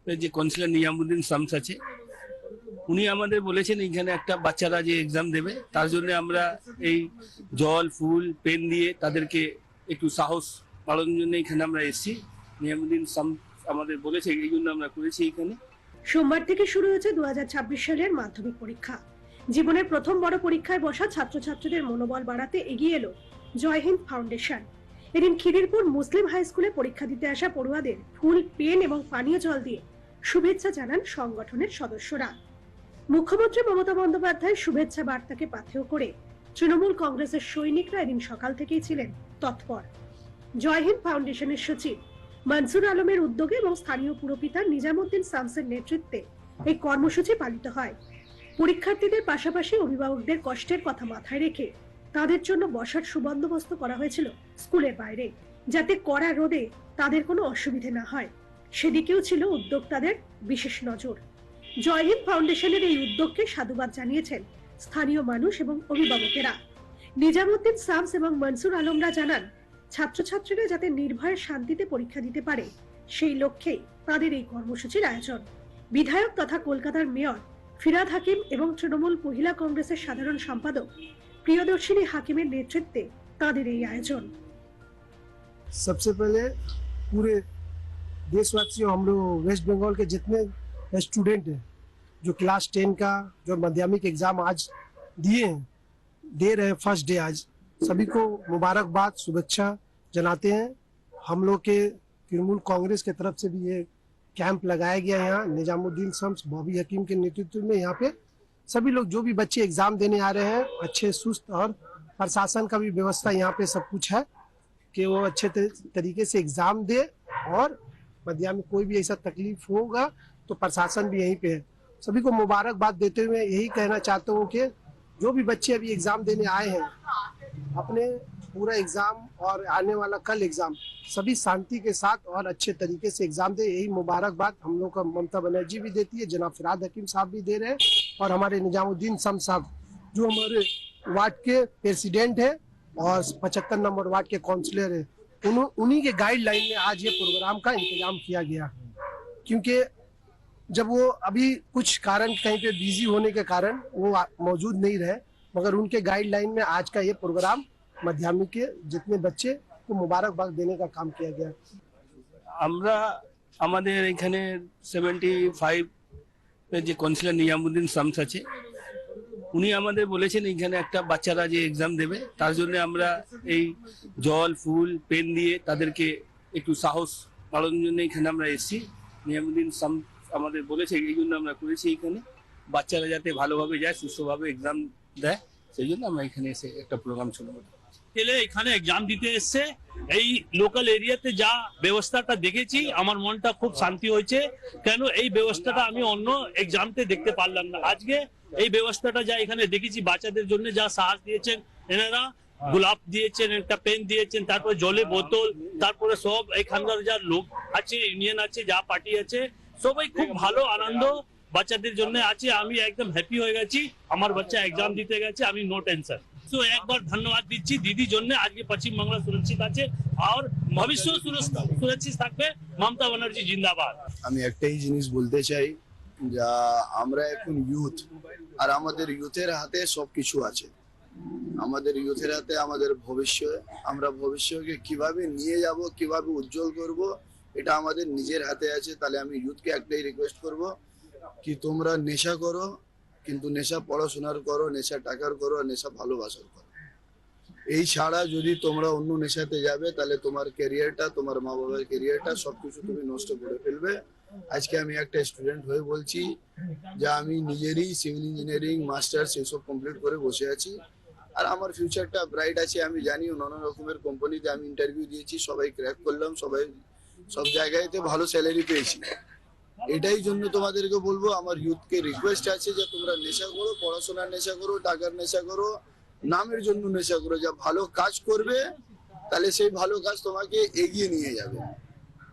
যে কাউন্সিলর নিয়ামুদ্দিন শামস আছে, উনি আমাদের বলেছেন এখানে একটা বাচ্চারা যে এক্সাম দেবে তার জন্য আমরা এই জল ফুল পেন দিয়ে তাদেরকে একটু সাহস বাড়ানোর জন্য এখানে আমরা এসেছি। নিয়ামুদ্দিন শামস আমাদের বলেছে, এই জন্য আমরা করেছি এখানে। সোমবার থেকে শুরু হয়েছে 2026 সালের মাধ্যমিক পরীক্ষা। জীবনের প্রথম বড় পরীক্ষায় বসা ছাত্রছাত্রীদের মনোবল বাড়াতে এগিয়ে এলো জয় হিন্দ ফাউন্ডেশন। এদিন খিদিরপুর মুসলিম হাই স্কুলে পরীক্ষা দিতে আসা পড়ুয়াদের ফুল, পেন এবং পানীয় জল দিয়ে শুভেচ্ছা জানান সংগঠনের সদস্যরা। মুখ্যমন্ত্রী মমতা বন্দ্যোপাধ্যায়ের শুভেচ্ছা বার্তাকে পাথেয় করে তৃণমূল কংগ্রেসের সৈনিকরা এদিন সকাল থেকেই ছিলেন তৎপর। জয় হিন্দ ফাউন্ডেশনের সচিব মনসুর আলমের উদ্যোগে এবং স্থানীয় পুরপিতা নিজামুদ্দিন শামসের নেতৃত্বে এই কর্মসূচি পালিত হয়। পরীক্ষার্থীদের পাশাপাশি অভিভাবকদের কষ্টের কথা মাথায় রেখে তাদের জন্য বসার সুবন্দোবস্ত করা হয়েছিল স্কুলের বাইরে, যাতে কড়া রোদে তাদের কোনো অসুবিধে না হয়, সেদিকেও ছিল উদ্যোক্তাদের বিশেষ নজর। জয় হিন্দ ফাউন্ডেশনের এই উদ্যোগকে সাধুবাদ জানিয়েছেন স্থানীয় মানুষ এবং অভিভাবকেরা। নিজামুদ্দিন শামস এবং মনসুর আলমরা জানান, ছাত্রছাত্রীরা যাতে নির্ভয়ে শান্তিতে পরীক্ষা দিতে পারে সেই লক্ষ্যেই তাদের এই কর্মসূচির আয়োজন। বিধায়ক তথা কলকাতার মেয়র ফিরহাদ হাকিম এবং তৃণমূল মহিলা কংগ্রেসের সাধারণ সম্পাদক প্রিয়দর্শিনী হাকিমের নেতৃত্বে তাদের এই आयोजन। सबसे पहले पूरे देशवासियों, हम लोग वेस्ट बंगाल के जितने स्टूडेंट हैं जो क्लास 10 का जो माध्यमिक एग्जाम आज दे रहे हैं, फर्स्ट डे आज, सभी को मुबारकबाद, शुभेच्छा जनाते हैं। हम लोग के तृणमूल कांग्रेस की तरफ से भी ये कैंप लगाया गया है यहाँ निजामुद्दीन शम्स बॉबी हकीम के नेतृत्व में। यहाँ पे सभी लोग जो भी बच्चे एग्जाम देने आ रहे हैं अच्छे सुस्त, और प्रशासन का भी व्यवस्था यहाँ पे सब कुछ है कि वो अच्छे तरीके से एग्जाम दे, और मध्य में कोई भी ऐसा तकलीफ होगा तो प्रशासन भी यहीं पे है। सभी को मुबारकबाद देते हुए यही कहना चाहता हूँ कि जो भी बच्चे अभी एग्जाम देने आए हैं, अपने पूरा एग्जाम और आने वाला कल एग्जाम सभी शांति के साथ और अच्छे तरीके से एग्जाम दे, यही मुबारकबाद हम लोग का ममता बनर्जी भी देती है, जनाब फिरहाद हकीम साहब भी दे रहे हैं, और हमारे निजामुद्दीन शम्स साहब जो हमारे वार्ड के प्रेसिडेंट है और 75 नंबर वार्ड के काउंसलर है, उन्हीं के गाइडलाइन में आज ये प्रोग्राम का इंतजाम किया गया। क्योंकि जब वो अभी कुछ कारण कहीं पे बिजी होने के कारण वो मौजूद नहीं रहे, मगर उनके गाइडलाइन में आज का ये प्रोग्राम माध्यमिक के जितने बच्चे को मुबारकबाद देने का काम किया गया। আমরা আমাদের এখানে 75 এর যে কাউন্সিলর নিয়ামুদ্দিন শামস আছে, উনি আমাদের বলেছেন এখানে একটা বাচ্চারা যে এক্সাম দেবে তার জন্য আমরা এই জল ফুল পেন দিয়ে তাদেরকে একটু সাহস বাড়ানোর জন্য এখানে আমরা এসেছি। নিয়ামুদ্দিন শামস আমাদের বলেছে, এই জন্য আমরা করেছি এখানে বাচ্চারা যাতে ভালোভাবে যায়, সুস্থভাবে এক্সাম দেয়, সেই জন্য আমরা এখানে এসে একটা প্রোগ্রাম শুরু করি। ছেলে এখানে এক্সাম দিতে এসছে, এই লোকাল এরিয়াতে যা ব্যবস্থাটা দেখেছি আমার মনটা খুব শান্তি হয়েছে। কেন এই ব্যবস্থাটা আমি অন্য এক্সামতে দেখতে পারলাম না, আজকে এই ব্যবস্থাটা যা এখানে দেখেছি বাচ্চাদের জন্য যা সাহস দিয়েছেন এনারা, গোলাপ দিয়েছেন, একটা পেন দিয়েছেন, তারপরে জলে বোতল, তারপরে সব এখানকার যা লোক আছে, ইউনিয়ন আছে, যা পার্টি আছে, সবাই খুব ভালো আনন্দ বাচ্চাদের জন্য আছে। আমি একদম হ্যাপি হয়ে গেছি, আমার বাচ্চা এক্সাম দিতে গেছে, আমি নো টেনশন। তো একবার ধন্যবাদ দিচ্ছি দিদির জন্য, আজকে পশ্চিম বাংলা সুরক্ষিত আছে আর ভবিষ্যৎ সুরক্ষিত থাকবে। মমতা ব্যানার্জি জিন্দাবাদ। আমি একটাই জিনিস বলতে চাই, যা আমরা এখন ইউথ, আর আমাদের ইউথের হাতে সবকিছু আছে। আমাদের ইউথের হাতে আমাদের ভবিষ্যৎ, আমরা ভবিষ্যৎকে কিভাবে নিয়ে যাব, কিভাবে উজ্জ্বল করব, এটা আমাদের নিজের হাতে আছে। তাহলে আমি ইউথকে একটাই রিকোয়েস্ট করব কি তোমরা নেশা করো, কিন্তু নেশা পড়াশোনার করো, নেশা টাকার করো, নেশা ভালোবাসার করো। এই ছাড়া যদি তোমরা অন্য নেশাতে যাবে তাহলে তোমার ক্যারিয়ারটা, তোমার মা বাবার ক্যারিয়ারটা সবকিছু তুমি নষ্ট করে ফেলবে। আজকে আমি একটা স্টুডেন্ট হয়ে বলছি যে আমি নিজেরই সিভিল ইঞ্জিনিয়ারিং মাস্টার্স এসব কমপ্লিট করে বসে আছি, আর আমার ফিউচারটা ব্রাইট আছে। আমি জানি নানা রকমের কোম্পানিতে আমি ইন্টারভিউ দিয়েছি, সবাই ক্র্যাক করলাম, সব জায়গায়তে ভালো স্যালারি পেয়েছি। এটাই জন্য তোমাদেরকে বলবো, আমার ইউথকে রিকোয়েস্ট আছে যে তোমরা নেশা করো, পড়াশোনার নেশা করো, টাকার নেশা করো, নামের জন্য নেশা করো। যা ভালো কাজ করবে তাহলে সেই ভালো কাজ তোমাকে এগিয়ে নিয়ে যাবে।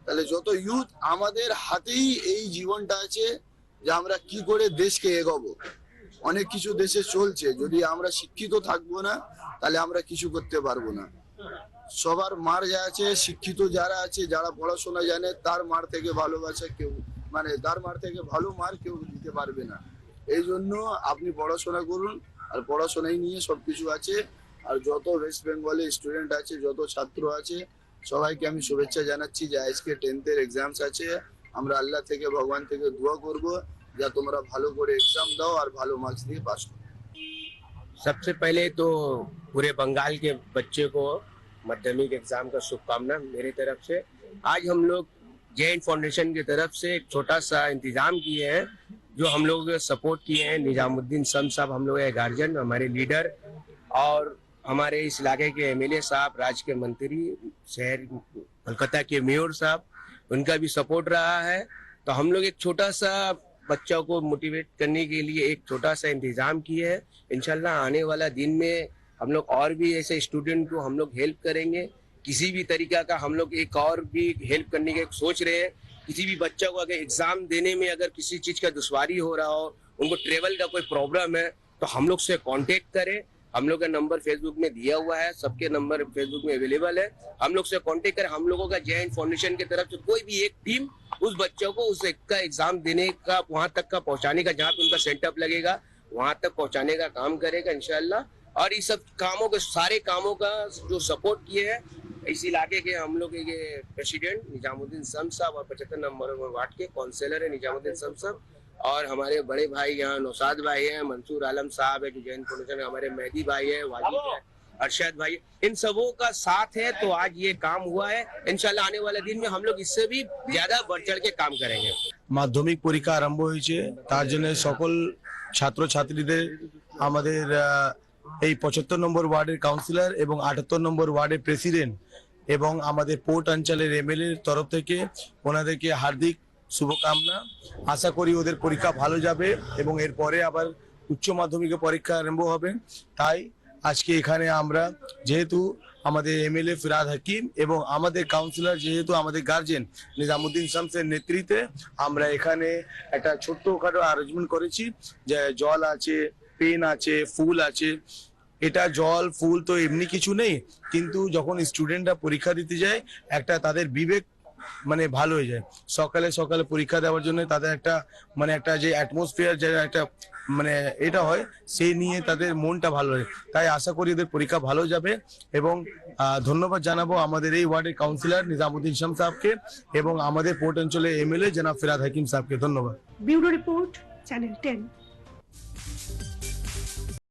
তাহলে যত ইউথ, আমাদের হাতেই এই জীবনটা আছে যে আমরা কি করে দেশকে এগোবো। অনেক কিছু দেশে চলছে, যদি আমরা শিক্ষিত থাকবো না তাহলে আমরা কিছু করতে পারবো না। সবার মার যা আছে, শিক্ষিত যারা আছে, যারা পড়াশোনা জানে, তার মার থেকে ভালোবাসা কেউ মানে তার মার থেকে ভালো মার কেউ দিতে পারবে না। এই জন্য আপনি পড়াশোনা করুন, আর পড়াশোনাই নিয়ে সবকিছু আছে। আর যত ওয়েস্ট বেঙ্গলে স্টুডেন্ট আছে, যত ছাত্র আছে, সবাইকে আমি শুভেচ্ছা জানাচ্ছি যে আজকে 10th এক্সামস আছে। আমরা আল্লাহ থেকে, ভগবান থেকে দোয়া করব যা তোমরা ভালো করে এক্সাম দাও আর ভালো মার্কস দিয়ে পাস করো। सबसे पहले तो पूरे बंगाल के बच्चे को माध्यमिक एग्जाम का शुभकामना मेरी तरफ से। आज हम लोग जैन फाउंडेशन की तरफ से एक छोटा सा इंतजाम किए हैं, जो हम लोग सपोर्ट किए हैं। निजामुद्दीन सम साहब हम लोग गार्जियन, हमारे लीडर, और हमारे इस इलाके के एमएलए साहब, राज्य के मंत्री, शहर कोलकाता के मेयर साहब, उनका भी सपोर्ट रहा है। तो हम लोग एक छोटा सा बच्चों को मोटिवेट करने के लिए एक छोटा सा इंतजाम किए हैं। इंशाल्लाह आने वाला दिन में हम लोग और भी ऐसे स्टूडेंट को हम लोग हेल्प करेंगे। किसी भी तरीका का हम लोग एक और भी हेल्प करने की सोच रहे हैं। किसी भी बच्चा को अगर एग्जाम देने में अगर किसी चीज का दुश्वारी हो रहा हो, उनको ट्रेवल का कोई प्रॉब्लम है, तो हम लोग से कांटेक्ट करें। हम लोग का नंबर फेसबुक में दिया हुआ है, सबके नंबर फेसबुक में अवेलेबल है। हम लोग से कांटेक्ट करें। हम लोगों का जैन फाउंडेशन की तरफ से कोई भी एक टीम उस बच्चों को उस का एग्जाम देने का, वहां तक का पहुंचाने का, जहाँ पे उनका सेटअप लगेगा वहां तक पहुंचाने का काम करेगा इंशाल्लाह। और इस सब कामों के, सारे कामों का जो सपोर्ट किए हैं इस इलाके के हम लोग के प्रेसिडेंट निजामुद्दीन सम साहब और 75 नंबर वार्ड के काउंसिलर है निजामुद्दीन सम साहब, और हमारे बड़े भाई यहाँ नौसाद भाई हैं, मंसूर आलम साहब है जो जैन फाउंडेशन, हमारे मेहदी भाई है, वाजिद है, अरशद भाई, इन सबों का साथ है। तो आज ये काम हुआ है। इंशाल्लाह आने वाले दिन में हम लोग इससे भी ज्यादा बढ़ चढ़ के काम करेंगे। মাধ্যমিক পরীক্ষা আরম্ভ হয়েছে, তার জন্য সকল ছাত্রছাত্রীদের আমাদের এই 75 নম্বর ওয়ার্ডের কাউন্সিলর এবং 78 নম্বর ওয়ার্ডের প্রেসিডেন্ট এবং আমাদের পোর্ট অঞ্চলের এমএলএ তরফ থেকে ওনাদেরকে হার্দিক শুভকামনা। আশা করি ওদের পরীক্ষা ভালো যাবে এবং এরপরে আবার উচ্চ মাধ্যমিকের পরীক্ষা আরম্ভ হবে। তাই আজকে এখানে আমরা, যেহেতু আমাদের এমএলএ ফিরাদ হাকিম এবং আমাদের কাউন্সিলর যেহেতু আমাদের গার্জেন নিজামুদ্দিন শামসের নেতৃত্বে, আমরা এখানে একটা ছোট্টখাটো অ্যারেঞ্জমেন্ট করেছি, যে জল আছে, পেন আছে, ফুল আছে। এটা জল ফুল তো এমনি কিছু নেই, কিন্তু যখন স্টুডেন্টরা পরীক্ষা দিতে যায় একটা তাদের বিবেক মানে ভালো হয়ে যায়। সকালে সকালে পরীক্ষা দেওয়ার জন্য তাদের একটা মানে একটা যে অ্যাটমসফিয়ার, যে একটা মানে এটা হয়, সেই নিয়ে তাদের মনটা ভালো হয়। তাই আশা করি এদের পরীক্ষা ভালো যাবে এবং ধন্যবাদ জানাবো আমাদের এই ওয়ার্ডের কাউন্সিলর নিজামুদ্দিন শাম সাহেবকে এবং আমাদের পোর্ট অঞ্চলের এমএলএ জনাব ফিরাদ হাকিম সাহেবকে। ধন্যবাদ। Bureau report, channel 10।